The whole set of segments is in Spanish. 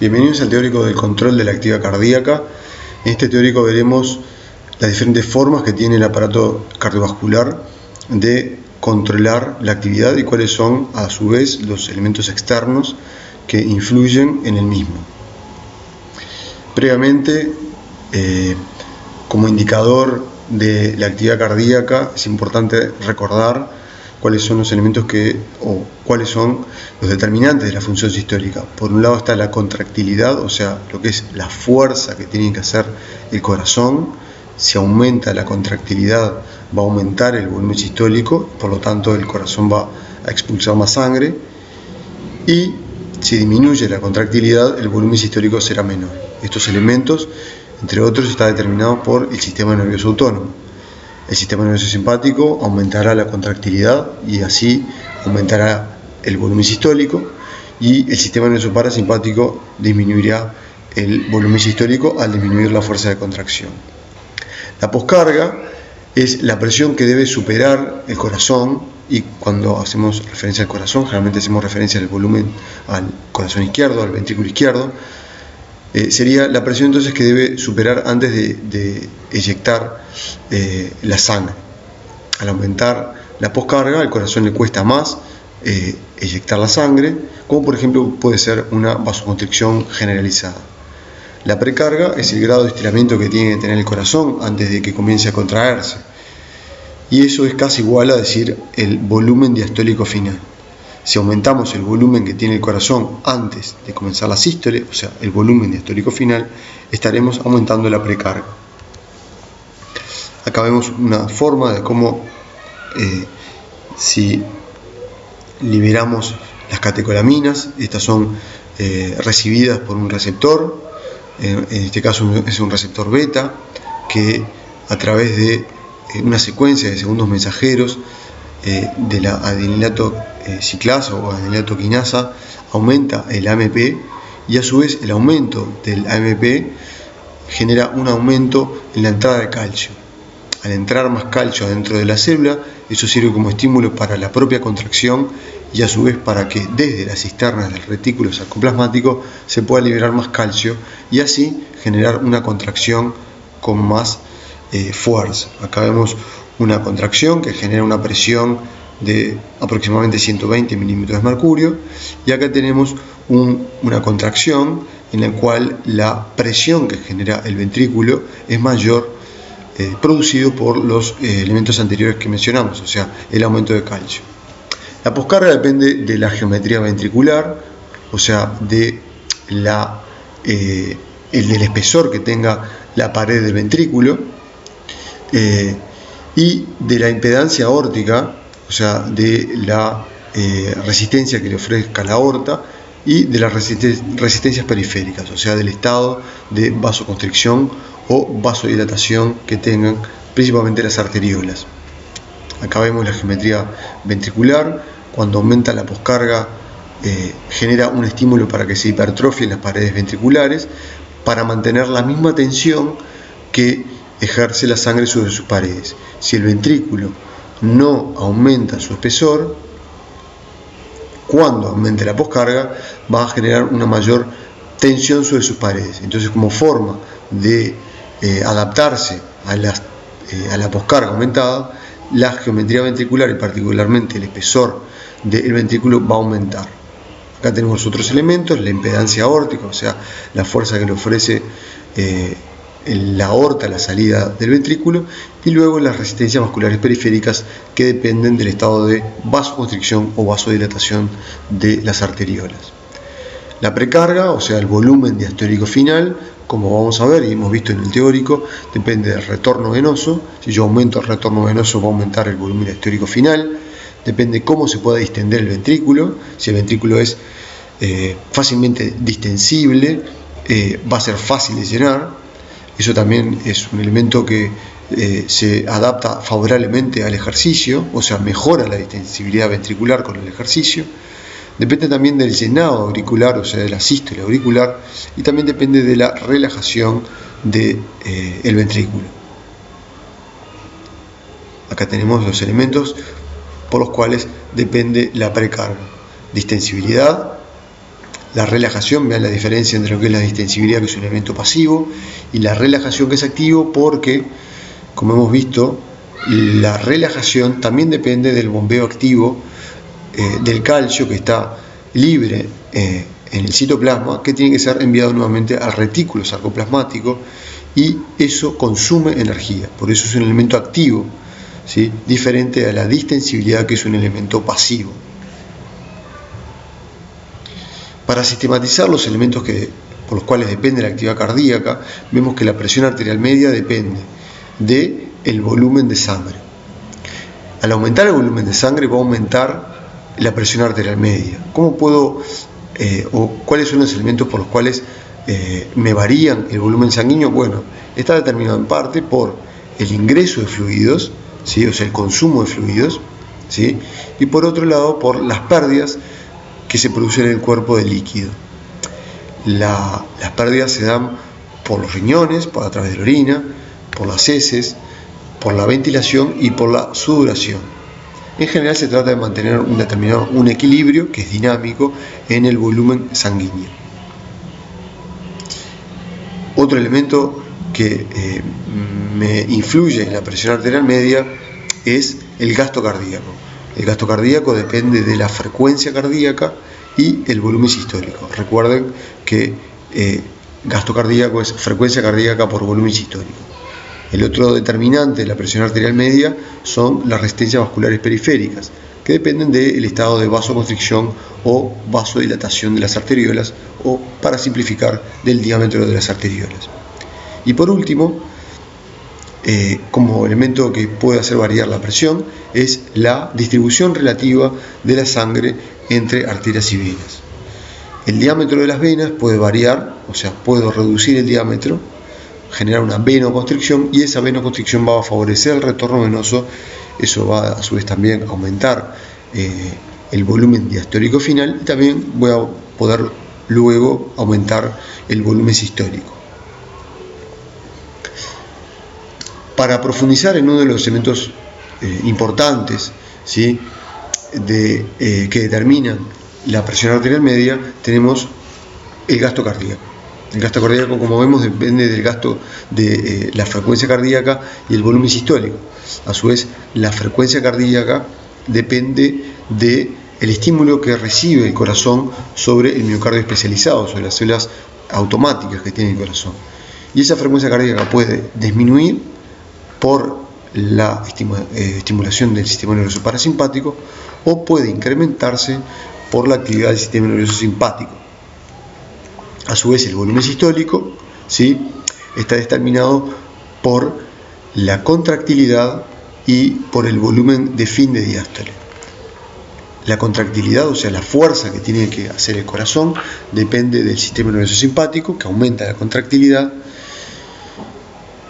Bienvenidos al teórico del control de la actividad cardíaca. En este teórico veremos las diferentes formas que tiene el aparato cardiovascular de controlar la actividad y cuáles son a su vez los elementos externos que influyen en el mismo. Previamente, como indicador de la actividad cardíaca, es importante recordar cuáles son los elementos o cuáles son los determinantes de la función sistólica. Por un lado está la contractilidad, o sea, lo que es la fuerza que tiene que hacer el corazón. Si aumenta la contractilidad, va a aumentar el volumen sistólico, por lo tanto el corazón va a expulsar más sangre. Y si disminuye la contractilidad, el volumen sistólico será menor. Estos elementos, entre otros, están determinados por el sistema nervioso autónomo. El sistema nervioso simpático aumentará la contractilidad y así aumentará el volumen sistólico, y el sistema nervioso parasimpático disminuirá el volumen sistólico al disminuir la fuerza de contracción. La poscarga es la presión que debe superar el corazón, y cuando hacemos referencia al corazón, generalmente hacemos referencia al volumen, al corazón izquierdo, al ventrículo izquierdo. Sería la presión entonces que debe superar antes de eyectar la sangre. Al aumentar la poscarga, al corazón le cuesta más eyectar la sangre, como por ejemplo puede ser una vasoconstricción generalizada. La precarga es el grado de estiramiento que tiene que tener el corazón antes de que comience a contraerse, y eso es casi igual a decir el volumen diastólico final. Si aumentamos el volumen que tiene el corazón antes de comenzar la sístole, o sea, el volumen diastólico final, estaremos aumentando la precarga. Acá vemos una forma de cómo si liberamos las catecolaminas, estas son recibidas por un receptor, en este caso es un receptor beta, que a través de una secuencia de segundos mensajeros de la adenilato ciclasa o adenilato quinasa aumenta el AMP, y a su vez el aumento del AMP genera un aumento en la entrada de calcio. Al entrar más calcio adentro de la célula, eso sirve como estímulo para la propia contracción y a su vez para que desde las cisternas del retículo sarcoplasmático se pueda liberar más calcio y así generar una contracción con más fuerza. Acá vemos una contracción que genera una presión de aproximadamente 120 milímetros de mercurio, y acá tenemos una contracción en la cual la presión que genera el ventrículo es mayor, producido por los elementos anteriores que mencionamos, o sea, el aumento de calcio. La poscarga depende de la geometría ventricular, o sea, del espesor que tenga la pared del ventrículo, y de la impedancia aórtica, o sea, de la resistencia que le ofrezca la aorta, y de las resistencias periféricas, o sea, del estado de vasoconstricción o vasodilatación que tengan principalmente las arteriolas. Acá vemos la geometría ventricular. Cuando aumenta la poscarga, genera un estímulo para que se hipertrofien las paredes ventriculares para mantener la misma tensión que ejerce la sangre sobre sus paredes. Si el ventrículo no aumenta su espesor, cuando aumente la poscarga va a generar una mayor tensión sobre sus paredes. Entonces, como forma de adaptarse a la poscarga aumentada, la geometría ventricular y particularmente el espesor del ventrículo va a aumentar. Acá tenemos otros elementos: la impedancia aórtica, o sea, la fuerza que le ofrece la aorta a la salida del ventrículo, y luego las resistencias vasculares periféricas, que dependen del estado de vasoconstricción o vasodilatación de las arteriolas. La precarga, o sea, el volumen diastólico final, como vamos a ver y hemos visto en el teórico, depende del retorno venoso. Si yo aumento el retorno venoso, va a aumentar el volumen diastólico final. Depende cómo se pueda distender el ventrículo. Si el ventrículo es fácilmente distensible, va a ser fácil de llenar. Eso también es un elemento que se adapta favorablemente al ejercicio, o sea, mejora la distensibilidad ventricular con el ejercicio. Depende también del llenado auricular, o sea, de la sístole auricular, y también depende de la relajación del ventrículo. Acá tenemos los elementos por los cuales depende la precarga: distensibilidad, la relajación. Vean la diferencia entre lo que es la distensibilidad, que es un elemento pasivo, y la relajación, que es activo, porque, como hemos visto, la relajación también depende del bombeo activo del calcio, que está libre en el citoplasma, que tiene que ser enviado nuevamente al retículo sarcoplasmático, y eso consume energía. Por eso es un elemento activo, ¿sí? Diferente a la distensibilidad, que es un elemento pasivo. Para sistematizar los elementos por los cuales depende la actividad cardíaca, vemos que la presión arterial media depende del volumen de sangre. Al aumentar el volumen de sangre va a aumentar la presión arterial media. ¿Cómo puedo o cuáles son los elementos por los cuales me varían el volumen sanguíneo? Bueno, está determinado en parte por el ingreso de fluidos, ¿sí? O sea, el consumo de fluidos, ¿sí? Y por otro lado, por las pérdidas que se producen en el cuerpo de líquido. Las pérdidas se dan por los riñones, a través de la orina, por las heces, por la ventilación y por la sudoración. En general se trata de mantener un equilibrio, que es dinámico, en el volumen sanguíneo. Otro elemento que me influye en la presión arterial media es el gasto cardíaco. El gasto cardíaco depende de la frecuencia cardíaca y el volumen sistólico. Recuerden que gasto cardíaco es frecuencia cardíaca por volumen sistólico. El otro determinante de la presión arterial media son las resistencias vasculares periféricas, que dependen del estado de vasoconstricción o vasodilatación de las arteriolas, o, para simplificar, del diámetro de las arteriolas. Y por último, como elemento que puede hacer variar la presión, es la distribución relativa de la sangre entre arterias y venas. El diámetro de las venas puede variar, o sea, puedo reducir el diámetro, generar una venoconstricción, y esa venoconstricción va a favorecer el retorno venoso. Eso va a su vez también a aumentar el volumen diastólico final, y también voy a poder luego aumentar el volumen sistólico. Para profundizar en uno de los elementos importantes, ¿sí? Que determinan la presión arterial media, tenemos el gasto cardíaco. El gasto cardíaco, como vemos, depende del gasto de la frecuencia cardíaca y el volumen sistólico. A su vez, la frecuencia cardíaca depende del estímulo que recibe el corazón sobre el miocardio especializado, sobre las células automáticas que tiene el corazón. Y esa frecuencia cardíaca puede disminuir por la estimulación del sistema nervioso parasimpático, o puede incrementarse por la actividad del sistema nervioso simpático. A su vez, el volumen sistólico, ¿sí?, está determinado por la contractilidad y por el volumen de fin de diástole. La contractilidad, o sea, la fuerza que tiene que hacer el corazón, depende del sistema nervioso simpático, que aumenta la contractilidad,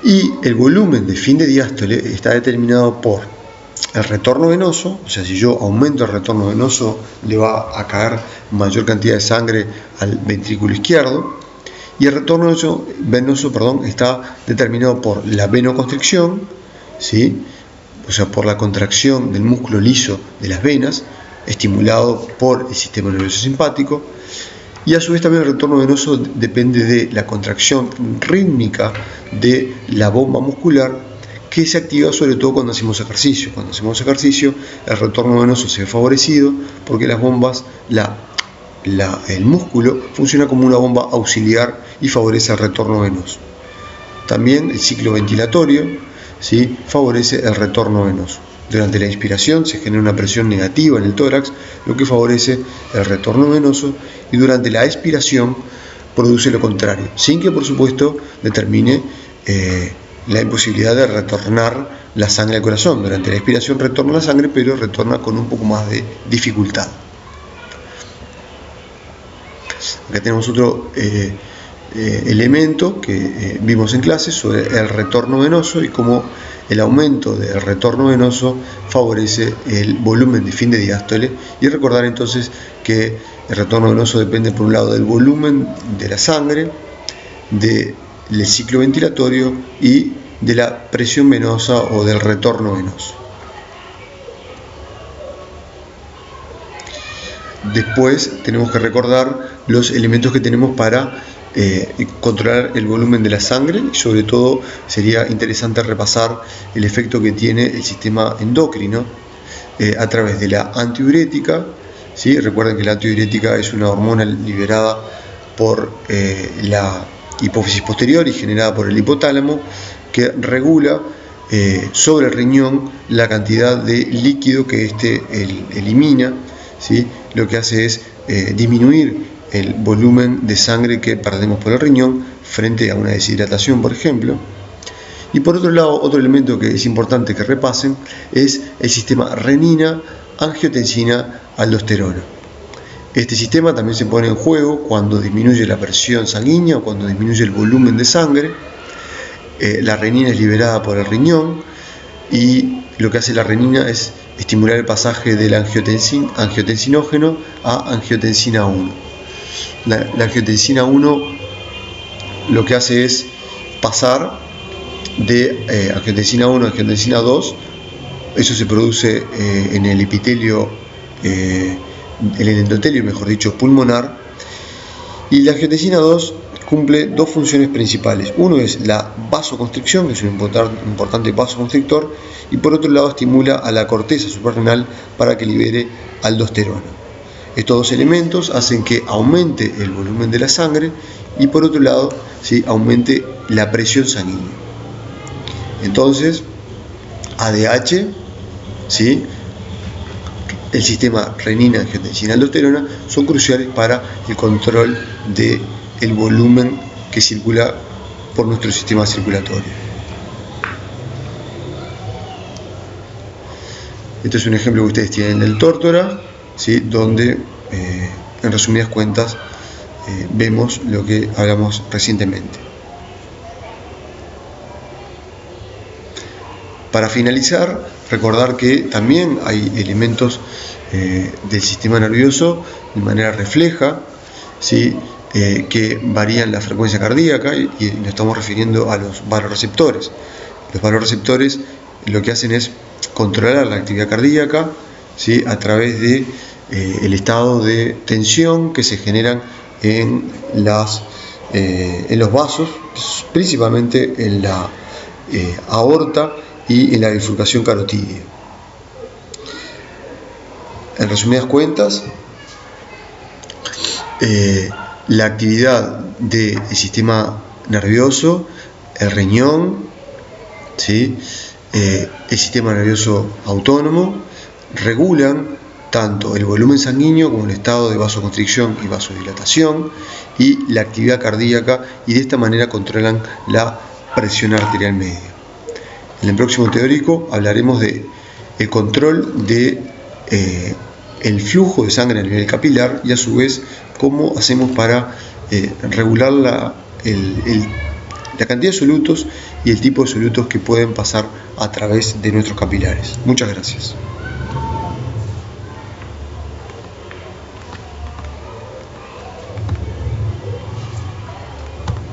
y el volumen de fin de diástole está determinado por el retorno venoso. O sea, si yo aumento el retorno venoso, le va a caer mayor cantidad de sangre al ventrículo izquierdo, y el retorno venoso está determinado por la venoconstricción, ¿sí?, o sea, por la contracción del músculo liso de las venas, estimulado por el sistema nervioso simpático. Y a su vez también el retorno venoso depende de la contracción rítmica de la bomba muscular, que se activa sobre todo cuando hacemos ejercicio. Cuando hacemos ejercicio, el retorno venoso se ve favorecido porque las bombas, el músculo funciona como una bomba auxiliar y favorece el retorno venoso. También el ciclo ventilatorio, ¿sí?, favorece el retorno venoso. Durante la inspiración se genera una presión negativa en el tórax, lo que favorece el retorno venoso, y durante la expiración produce lo contrario, sin que por supuesto determine la imposibilidad de retornar la sangre al corazón. Durante la expiración retorna la sangre, pero retorna con un poco más de dificultad. Acá tenemos otro elemento que vimos en clase sobre el retorno venoso y cómo el aumento del retorno venoso favorece el volumen de fin de diástole. Y recordar entonces que el retorno venoso depende, por un lado, del volumen de la sangre, del ciclo ventilatorio y de la presión venosa o del retorno venoso. después tenemos que recordar los elementos que tenemos para controlar el volumen de la sangre, y sobre todo sería interesante repasar el efecto que tiene el sistema endocrino a través de la antidiurética. ¿Sí? Recuerden que la antidiurética es una hormona liberada por la hipófisis posterior y generada por el hipotálamo, que regula sobre el riñón la cantidad de líquido que éste elimina. ¿Sí? Lo que hace es disminuir el volumen de sangre que perdemos por el riñón frente a una deshidratación, por ejemplo. Y por otro lado, otro elemento que es importante que repasen es el sistema renina, angiotensina, aldosterona. Este sistema también se pone en juego cuando disminuye la presión sanguínea o cuando disminuye el volumen de sangre. La renina es liberada por el riñón y lo que hace la renina es estimular el pasaje del angiotensinógeno a angiotensina 1. La angiotensina 1 lo que hace es pasar de angiotensina 1 a angiotensina 2. Eso se produce en el epitelio, en el endotelio, mejor dicho, pulmonar. Y la angiotensina 2 cumple dos funciones principales. Uno es la vasoconstricción, que es un importante vasoconstrictor, y por otro lado estimula a la corteza suprarrenal para que libere aldosterona. Estos dos elementos hacen que aumente el volumen de la sangre y por otro lado, ¿sí?, aumente la presión sanguínea. Entonces, ADH, ¿sí?, el sistema renina, angiotensina, aldosterona son cruciales para el control del volumen que circula por nuestro sistema circulatorio. Este es un ejemplo que ustedes tienen del tórtora, ¿sí?, donde en resumidas cuentas vemos lo que hablamos recientemente. Para finalizar, recordar que también hay elementos del sistema nervioso de manera refleja, ¿sí?, que varían la frecuencia cardíaca, y nos estamos refiriendo a los vasoreceptores. Los vasoreceptores lo que hacen es controlar la actividad cardíaca, ¿sí?, a través de el estado de tensión que se generan en los vasos, principalmente en la aorta y en la bifurcación carotídea. En resumidas cuentas, la actividad del sistema nervioso, el riñón, ¿sí?, el sistema nervioso autónomo, regulan tanto el volumen sanguíneo como el estado de vasoconstricción y vasodilatación y la actividad cardíaca, y de esta manera controlan la presión arterial media. En el próximo teórico hablaremos de el control de el flujo de sangre a nivel capilar y a su vez cómo hacemos para regular la cantidad de solutos y el tipo de solutos que pueden pasar a través de nuestros capilares. Muchas gracias.